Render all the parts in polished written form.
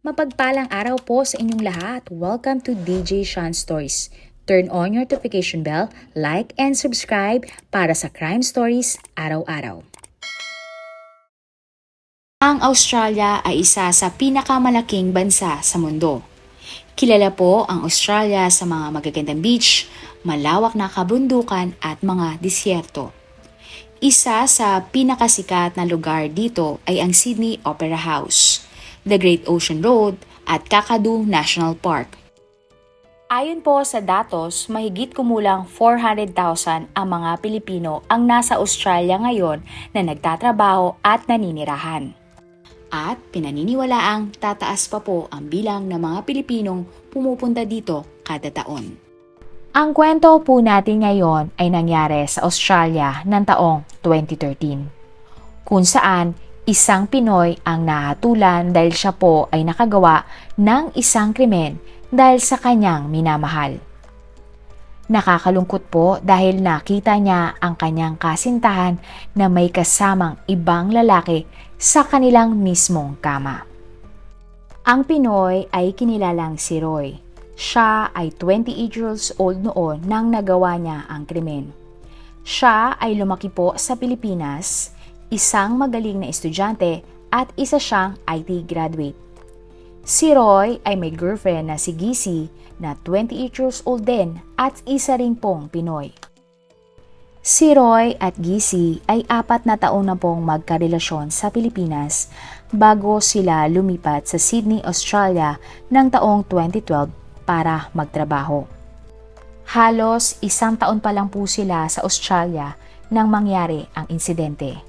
Mapagpalang araw po sa inyong lahat. Welcome to DJ Sean Stories. Turn on your notification bell, like and subscribe para sa crime stories araw-araw. Ang Australia ay isa sa pinakamalaking bansa sa mundo. Kilala po ang Australia sa mga magagandang beach, malawak na kabundukan at mga disyerto. Isa sa pinakasikat na lugar dito ay ang Sydney Opera House, the Great Ocean Road at Kakadu National Park. Ayon po sa datos, mahigit kumulang 400,000 ang mga Pilipino ang nasa Australia ngayon na nagtatrabaho at naninirahan. At pinaniniwalaang tataas pa po ang bilang ng mga Pilipinong pumupunta dito kada taon. Ang kwento po natin ngayon ay nangyari sa Australia ng taong 2013, kung saan isang Pinoy ang nahatulan dahil siya po ay nakagawa ng isang krimen dahil sa kanyang minamahal. Nakakalungkot po dahil nakita niya ang kanyang kasintahan na may kasamang ibang lalaki sa kanilang mismong kama. Ang Pinoy ay kinilalang si Roy. Siya ay 28 years old noon nang nagawa niya ang krimen. Siya ay lumaki po sa Pilipinas, isang magaling na estudyante at isa siyang IT graduate. Si Roy ay may girlfriend na si Gisy na 28 years old din at isa rin pong Pinoy. Si Roy at Gisy ay 4 na taon na pong magkarelasyon sa Pilipinas bago sila lumipat sa Sydney, Australia ng taong 2012 para magtrabaho. Halos 1 taon pa lang po sila sa Australia nang mangyari ang insidente.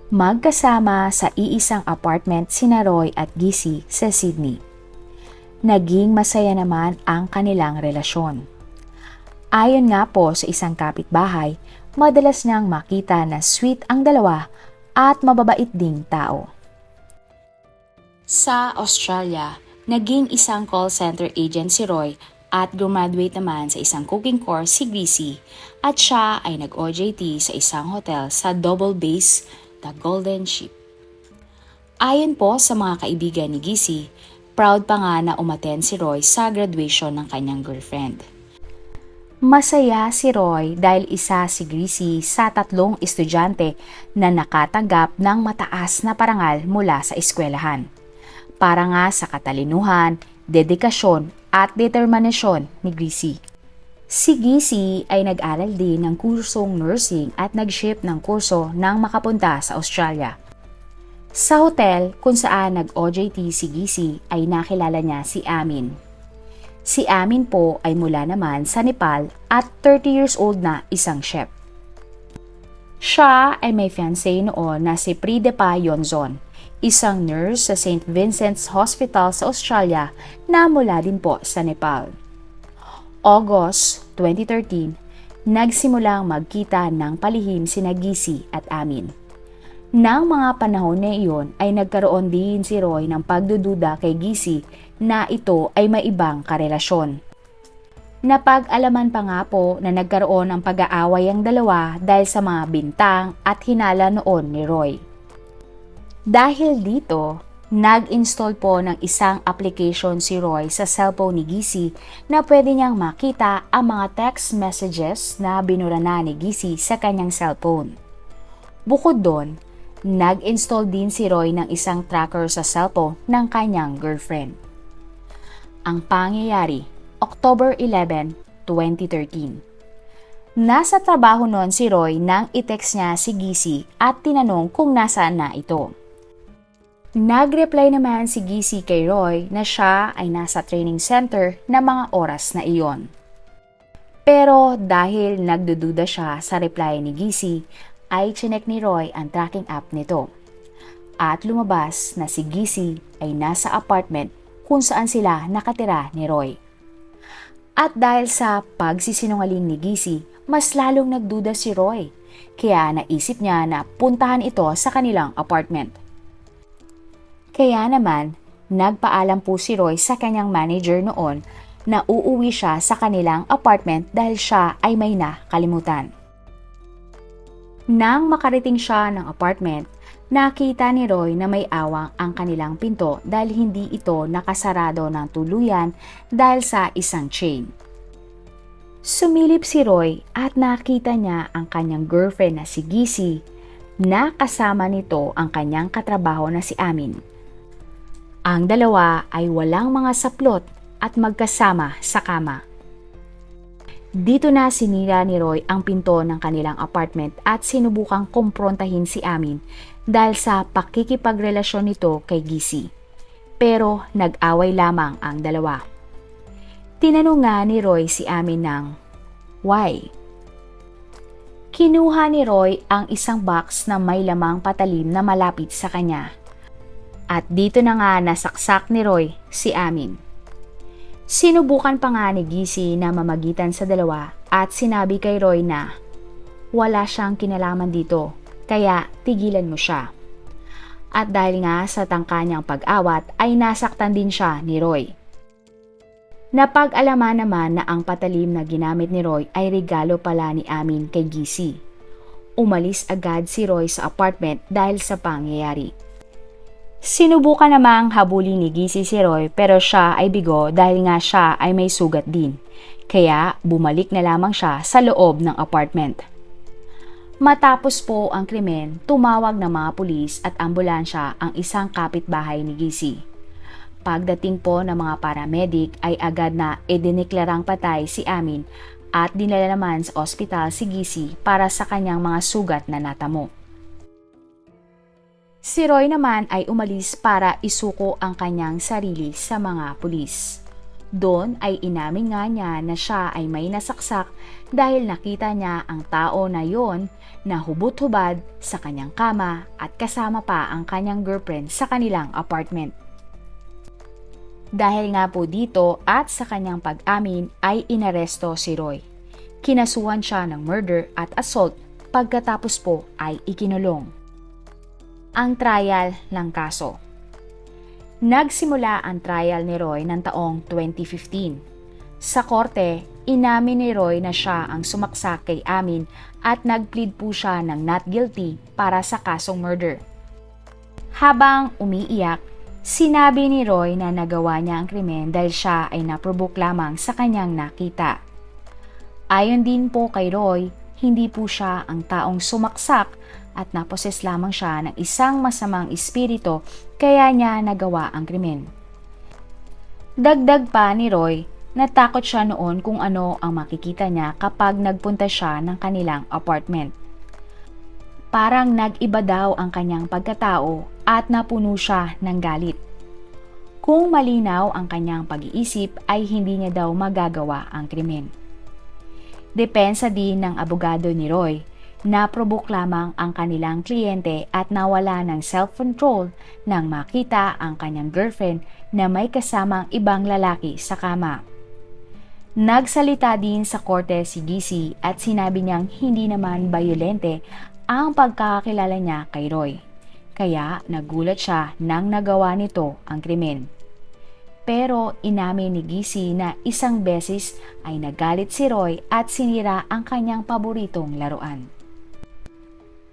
Magkasama sa iisang apartment sina Roy at Gisy sa Sydney. Naging masaya naman ang kanilang relasyon. Ayon nga po sa isang kapitbahay, madalas niyang makita na sweet ang dalawa at mababait ding tao. Sa Australia, naging isang call center agent si Roy at graduate naman sa isang cooking course si Gisy at siya ay nag-OJT sa isang hotel sa Double Base, the Golden Sheep. Ayon po sa mga kaibigan ni Gisy, proud pa nga na umattend si Roy sa graduation ng kanyang girlfriend. Masaya si Roy dahil isa si Gisy sa 3 estudyante na nakatanggap ng mataas na parangal mula sa eskwelahan. Para nga sa katalinuhan, dedikasyon at determinasyon ni Gisy. Si Gisy ay nag-aral din ng kursong nursing at nag-shift ng kurso nang makapunta sa Australia. Sa hotel kung saan nag-OJT si Gisy ay nakilala niya si Amin. Si Amin po ay mula naman sa Nepal at 30 years old na isang chef. Siya ay may fiancé noon na si Pridepa Yonzon, isang nurse sa St. Vincent's Hospital sa Australia na mula din po sa Nepal. August 2013, nagsimulang magkita ng palihim sina Gisy at Amin. Nang mga panahon na iyon ay nagkaroon din si Roy ng pagdududa kay Gisy na ito ay may ibang karelasyon. Napag-alaman pa nga po na nagkaroon ng pag-aaway ang dalawa dahil sa mga bintang at hinala noon ni Roy. Dahil dito, nag-install po ng isang application si Roy sa cellphone ni Gisy na pwede niyang makita ang mga text messages na binura na ni Gisy sa kanyang cellphone. Bukod doon, nag-install din si Roy ng isang tracker sa cellphone ng kanyang girlfriend. Ang pangyayari, October 11, 2013. Nasa trabaho noon si Roy nang i-text niya si Gisy at tinanong kung nasaan na ito. Nag-reply naman si Gisy kay Roy na siya ay nasa training center na mga oras na iyon. Pero dahil nagdududa siya sa reply ni Gisy, ay chinek ni Roy ang tracking app nito. At lumabas na si Gisy ay nasa apartment kung saan sila nakatira ni Roy. At dahil sa pagsisinungaling ni Gisy, mas lalong nagduda si Roy. Kaya naisip niya na puntahan ito sa kanilang apartment. Kaya naman, nagpaalam po si Roy sa kanyang manager noon na uuwi siya sa kanilang apartment dahil siya ay may nakalimutan. Nang makarating siya ng apartment, Nakita ni Roy na may awang ang kanilang pinto dahil hindi ito nakasarado ng tuluyan dahil sa isang chain. Sumilip si Roy at nakita niya ang kanyang girlfriend na si Gisi na kasama nito ang kanyang katrabaho na si Amin. Ang dalawa ay walang mga saplot at magkasama sa kama. Dito na sinira ni Roy ang pinto ng kanilang apartment at sinubukang kumprontahin si Amin dahil sa pakikipagrelasyon nito kay Gisi. Pero nag-away lamang ang dalawa. Tinanong nga ni Roy si Amin ng, "Why?" Kinuha ni Roy ang isang box na may lamang patalim na malapit sa kanya. At dito na nga nasaksak ni Roy si Amin. Sinubukan pa nga ni Gisi na mamagitan sa dalawa at sinabi kay Roy na wala siyang kinalaman dito, kaya tigilan mo siya. At dahil nga sa tangka niyang pag-awat ay nasaktan din siya ni Roy. Napag-alaman naman na ang patalim na ginamit ni Roy ay regalo pala ni Amin kay Gisi. Umalis agad si Roy sa apartment dahil sa pangyayari. Sinubukan namang habulin ni Gisi si Roy pero siya ay bigo dahil nga siya ay may sugat din. Kaya bumalik na lamang siya sa loob ng apartment. Matapos po ang krimen, tumawag ng mga pulis at ambulansya ang isang kapitbahay ni Gisi. Pagdating po ng mga paramedic ay agad na idineklarang patay si Amin at dinala naman sa ospital si Gisi para sa kanyang mga sugat na natamo. Si Roy naman ay umalis para isuko ang kanyang sarili sa mga pulis. Doon ay inamin nga niya na siya ay may nasaksak dahil nakita niya ang tao na yon na hubot-hubad sa kanyang kama at kasama pa ang kanyang girlfriend sa kanilang apartment. Dahil nga po dito at sa kanyang pag-amin ay inaresto si Roy. Kinasuhan siya ng murder at assault pagkatapos po ay ikinulong. Ang trial ng kaso. Nagsimula ang trial ni Roy ng taong 2015. Sa korte, inamin ni Roy na siya ang sumaksak kay Amin at nagplead po siya ng not guilty para sa kasong murder. Habang umiiyak, sinabi ni Roy na nagawa niya ang krimen dahil siya ay naprovoke lamang sa kanyang nakita. Ayon din po kay Roy, hindi po siya ang taong sumaksak at naposes lamang siya ng isang masamang espiritu kaya niya nagawa ang krimen. Dagdag pa ni Roy, natakot siya noon kung ano ang makikita niya kapag nagpunta siya ng kanilang apartment. Parang nag-iba daw ang kanyang pagkatao at napuno siya ng galit. Kung malinaw ang kanyang pag-iisip ay hindi niya daw magagawa ang krimen. Depensa din ng abogado ni Roy, naprovoke lamang ang kanilang kliyente at nawala ng self-control nang makita ang kanyang girlfriend na may kasamang ibang lalaki sa kama. Nagsalita din sa korte si Gisi at sinabi niyang hindi naman bayolente ang pagkakakilala niya kay Roy. Kaya nagulat siya nang nagawa nito ang krimen. Pero inamin ni Gisi na isang beses ay nagalit si Roy at sinira ang kanyang paboritong laruan.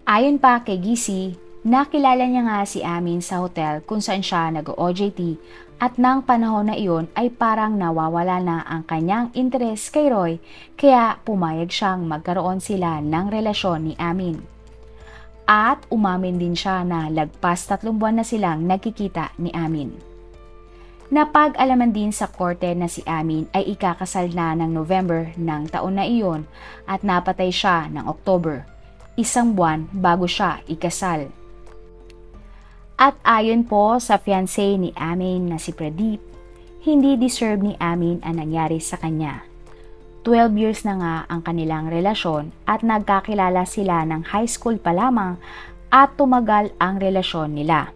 Ayon pa kay Gisi, nakilala niya nga si Amin sa hotel kung saan siya nag-OJT at nang panahon na iyon ay parang nawawala na ang kanyang interes kay Roy kaya pumayag siyang magkaroon sila ng relasyon ni Amin. At umamin din siya na lagpas 3 buwan na silang nagkikita ni Amin. Napag-alaman din sa korte na si Amin ay ikakasal na ng November ng taon na iyon at napatay siya ng October, 1 buwan bago siya ikasal. At ayon po sa fiancé ni Amin na si Pradeep, hindi deserve ni Amin ang nangyari sa kanya. 12 years na nga ang kanilang relasyon at nagkakilala sila ng high school pa lamang at tumagal ang relasyon nila.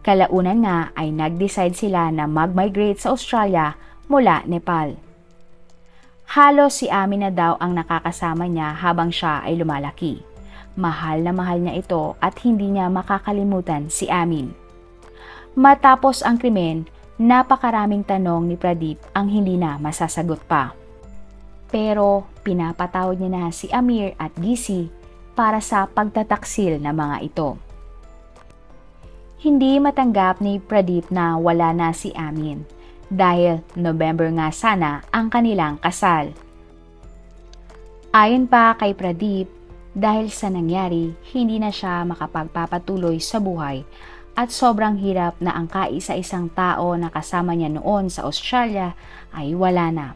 Kalaunan nga ay nag-decide sila na mag-migrate sa Australia mula Nepal. Halos si Amin na daw ang nakakasama niya habang siya ay lumalaki. Mahal na mahal niya ito at hindi niya makakalimutan si Amin. Matapos ang krimen, napakaraming tanong ni Pradeep ang hindi na masasagot pa. Pero pinapatawad niya na si Amir at Gisi para sa pagtataksil na mga ito. Hindi matanggap ni Pradeep na wala na si Amin dahil November nga sana ang kanilang kasal. Ayon pa kay Pradeep, dahil sa nangyari, hindi na siya makapagpapatuloy sa buhay at sobrang hirap na ang kaisa-isang tao na kasama niya noon sa Australia ay wala na.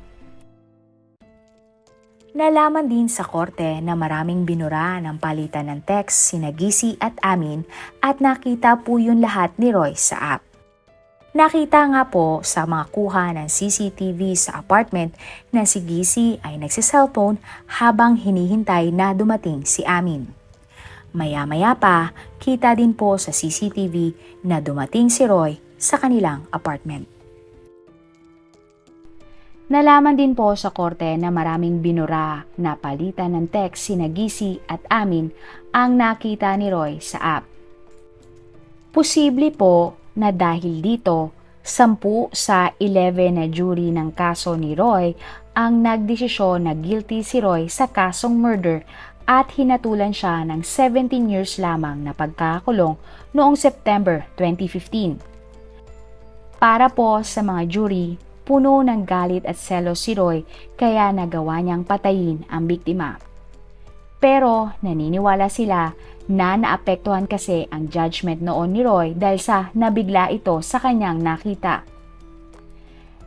Nalaman din sa korte na maraming binura ng palitan ng text sina Gissi at Amin at nakita po yun lahat ni Roy sa app. Nakita nga po sa mga kuha ng CCTV sa apartment na si Gissi ay nagsiselfone habang hinihintay na dumating si Amin. Maya-maya pa, kita din po sa CCTV na dumating si Roy sa kanilang apartment. Nalaman din po sa korte na maraming binura na palitan ng text sina Gissi at Amin ang nakita ni Roy sa app. Posible po na dahil dito, 10 sa 11 na jury ng kaso ni Roy ang nagdesisyon na guilty si Roy sa kasong murder at hinatulan siya ng 17 years lamang na pagkakakulong noong September 2015. Para po sa mga jury, puno ng galit at selos si Roy kaya nagawa niyang patayin ang biktima. Pero naniniwala sila na naapektuhan kasi ang judgment noon ni Roy dahil sa nabigla ito sa kanyang nakita.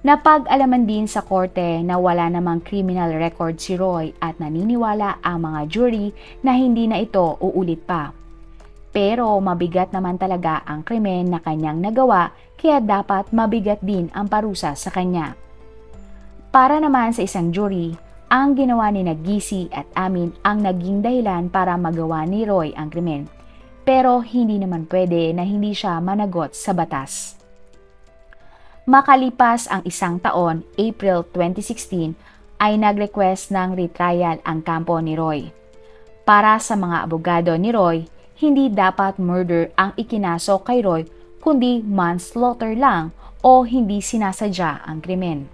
Napag-alaman din sa korte na wala namang criminal record si Roy at naniniwala ang mga jury na hindi na ito uulit pa. Pero mabigat naman talaga ang krimen na kanyang nagawa kaya dapat mabigat din ang parusa sa kanya. Para naman sa isang jury, ang ginawa ni Gissi at Amin ang naging dahilan para magawa ni Roy ang krimen. Pero hindi naman pwede na hindi siya managot sa batas. Makalipas ang isang taon, April 2016, ay nag-request ng retrial ang kampo ni Roy. Para sa mga abogado ni Roy, hindi dapat murder ang ikinaso kay Roy kundi manslaughter lang o hindi sinasadya ang krimen.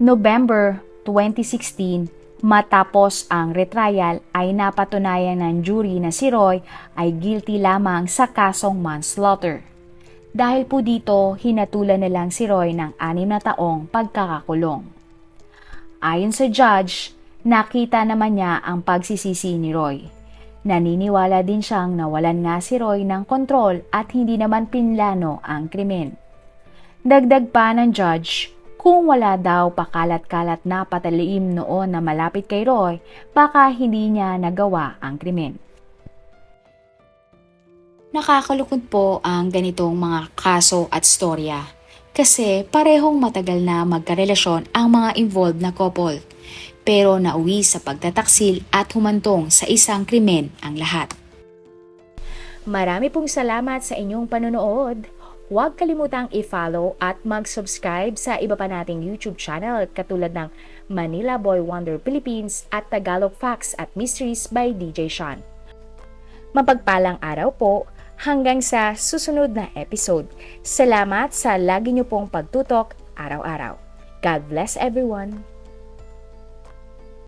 November 2016, matapos ang retrial ay napatunayan ng jury na si Roy ay guilty lamang sa kasong manslaughter. Dahil po dito, hinatulan na lang si Roy ng 6 na taong pagkakakulong. Ayon sa judge, nakita naman niya ang pagsisisi ni Roy. Naniniwala din siyang nawalan nga si Roy ng kontrol at hindi naman pinlano ang krimen. Dagdag pa ng judge, kung wala daw pakalat-kalat na patalim noon na malapit kay Roy, baka hindi niya nagawa ang krimen. Nakakalungkot po ang ganitong mga kaso at storya kasi parehong matagal na magkarelasyon ang mga involved na couple. Pero nauwi sa pagtataksil at humantong sa isang krimen ang lahat. Marami pong salamat sa inyong panonood. Huwag kalimutang i-follow at mag-subscribe sa iba pa nating YouTube channel katulad ng Manila Boy Wonder Philippines at Tagalog Facts at Mysteries by DJ Sean. Mapagpalang araw po hanggang sa susunod na episode. Salamat sa lagi niyo pong pagtutok araw-araw. God bless everyone!